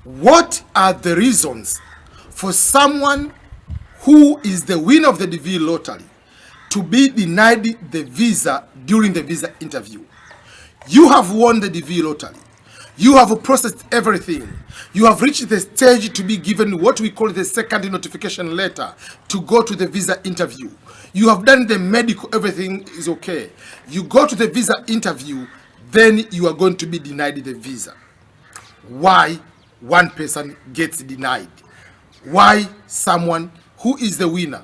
What are the reasons for someone who is the winner of the DV lottery to be denied the visa during the visa interview? You have won the DV lottery. You have processed everything. You have reached the stage to be given what we call the second notification letter to go to the visa interview. You have done the medical, everything is okay. You go to the visa interview, then you are going to be denied the visa. Why one person gets denied? Why someone who is the winner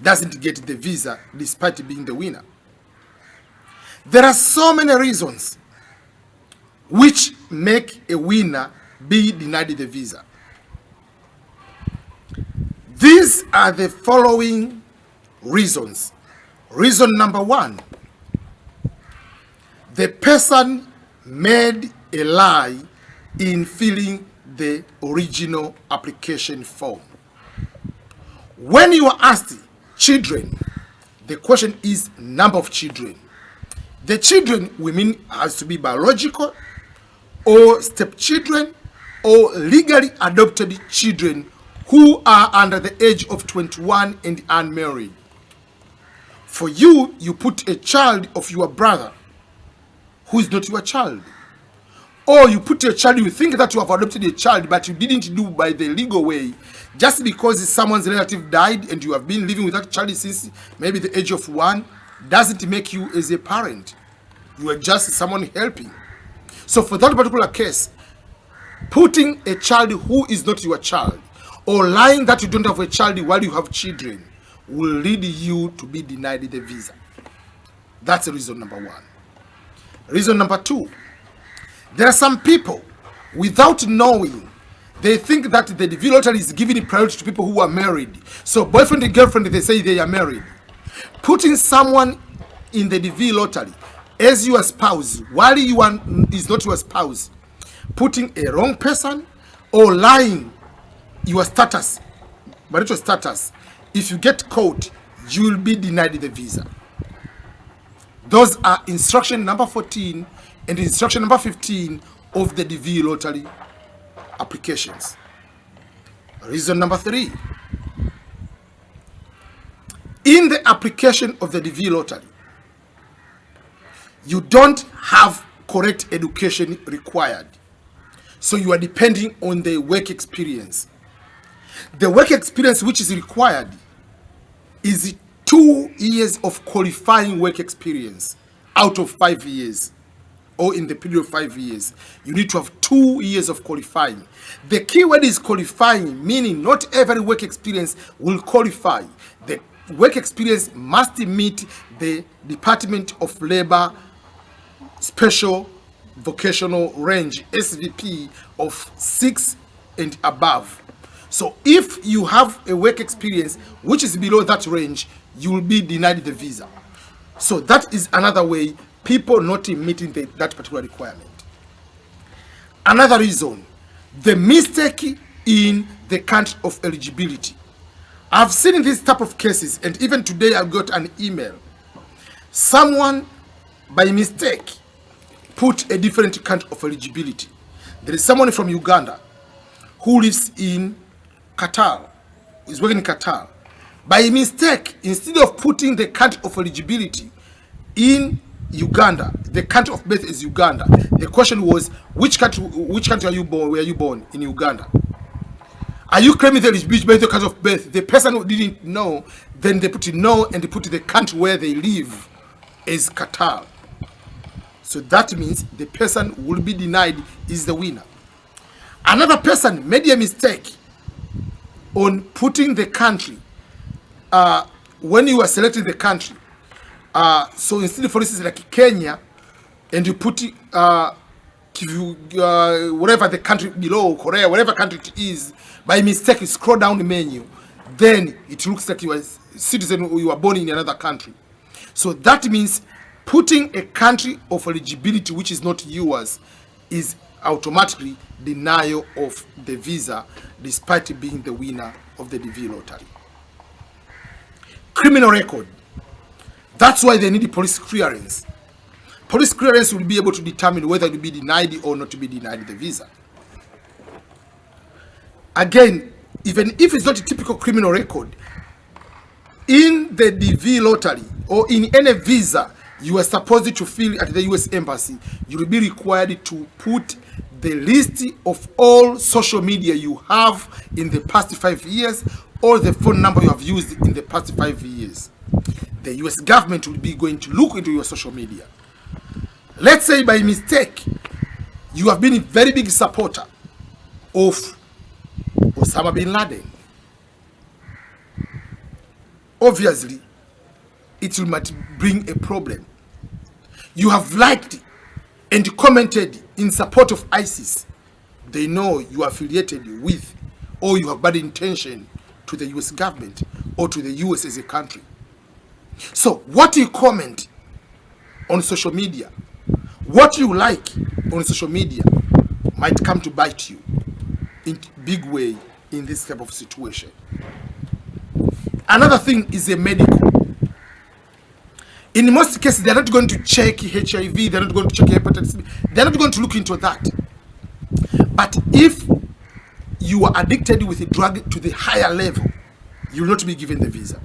doesn't get the visa despite being the winner? There are so many reasons which make a winner be denied the visa. These are the following reasons. Reason number one, the person made a lie in filling the original application form. When you are asked children, the question is number of children. The children we mean has to be biological or stepchildren or legally adopted children who are under the age of 21 and unmarried. For you, you put a child of your brother who is not your child. Or you put a child, you think that you have adopted a child, but you didn't do by the legal way. Just because someone's relative died and you have been living with that child since maybe the age of 1, doesn't make you as a parent. You are just someone helping. So for that particular case, putting a child who is not your child or lying that you don't have a child while you have children will lead you to be denied the visa. That's reason number one. Reason number two, there are some people, without knowing, they think that the DV lottery is giving priority to people who are married. So boyfriend and girlfriend, they say they are married. Putting someone in the DV lottery as your spouse while you are is not your spouse, putting a wrong person or lying your status, marital status, if you get caught, you will be denied the visa. Those are instruction number 14 and instruction number 15 of the DV lottery applications. Reason number 3. In the application of the DV lottery, you don't have correct education required. So you are depending on the work experience. The work experience which is required is 2 years of qualifying work experience out of 5 years, or in the period of 5 years. You need to have 2 years of qualifying. The key word is qualifying, meaning not every work experience will qualify. The work experience must meet the Department of Labor Special Vocational Range, SVP, of 6 and above. So if you have a work experience which is below that range, you will be denied the visa. So that is another way people not meeting that particular requirement. Another reason, the mistake in the country of eligibility. I've seen this type of cases, and even today I got an email. Someone by mistake put a different country of eligibility. There is someone from Uganda who lives in Qatar, is working in Qatar. By mistake, instead of putting the country of eligibility in Uganda, the country of birth is Uganda. The question was, which country are you born? Were you born in Uganda? Are you claiming the eligibility by the country of birth? The person who didn't know, then they put no and they put the country where they live is Qatar. So that means the person will be denied is the winner. Another person made a mistake on putting the country when you are selecting the country. So instead, for instance, like Kenya, and you put whatever the country below, Korea, whatever country it is, by mistake you scroll down the menu, then it looks like you are a citizen or you are born in another country. So that means putting a country of eligibility which is not yours is automatically denial of the visa despite being the winner of the DV lottery. Criminal record. That's why they need police clearance. Police clearance will be able to determine whether to be denied or not to be denied the visa. Again, even if it's not a typical criminal record, in the DV lottery or in any visa you are supposed to fill at the US Embassy, you will be required to put the list of all social media you have in the past 5 years or the phone number you have used in the past 5 years. The US government will be going to look into your social media. Let's say by mistake you have been a very big supporter of Osama bin Laden. Obviously, it might bring a problem. You have liked and commented in support of ISIS. They know you are affiliated with, or you have bad intention to the US government or to the US as a country. So what you comment on social media, what you like on social media might come to bite you in big way in this type of situation. Another thing is a medical. In most cases, they're not going to check HIV, they're not going to check hepatitis B, they're not going to look into that. But if you are addicted with a drug to the higher level, you will not be given the visa.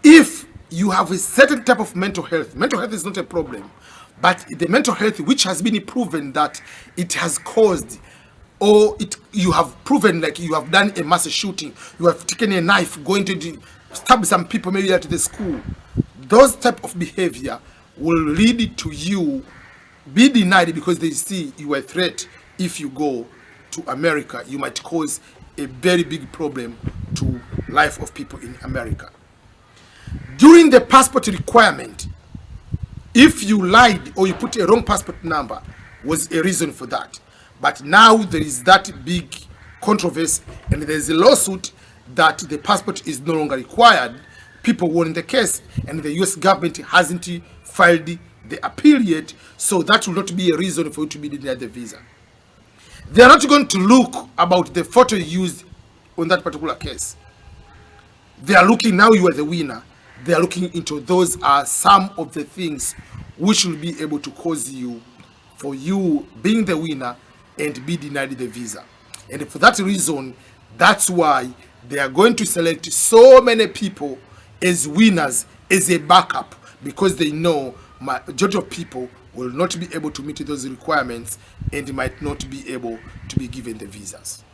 If you have a certain type of mental health is not a problem, but the mental health which has been proven that it has caused, or you have proven like you have done a mass shooting, you have taken a knife, going to stab some people maybe at the school, those type of behavior will lead to you be denied because they see you are a threat. If you go to America, you might cause a very big problem to life of people in America. During the passport requirement, if you lied or you put a wrong passport number, was a reason for that. But now there is that big controversy and there is a lawsuit that the passport is no longer required. People won the case and the US government hasn't filed the appeal yet, so that will not be a reason for you to be denied the visa. They are not going to look about the photo used on that particular case. They are looking, now you are the winner, they are looking into those are some of the things which will be able to cause you, for you being the winner and be denied the visa. And for that reason, that's why they are going to select so many people as winners as a backup, because they know majority of people will not be able to meet those requirements and might not be able to be given the visas.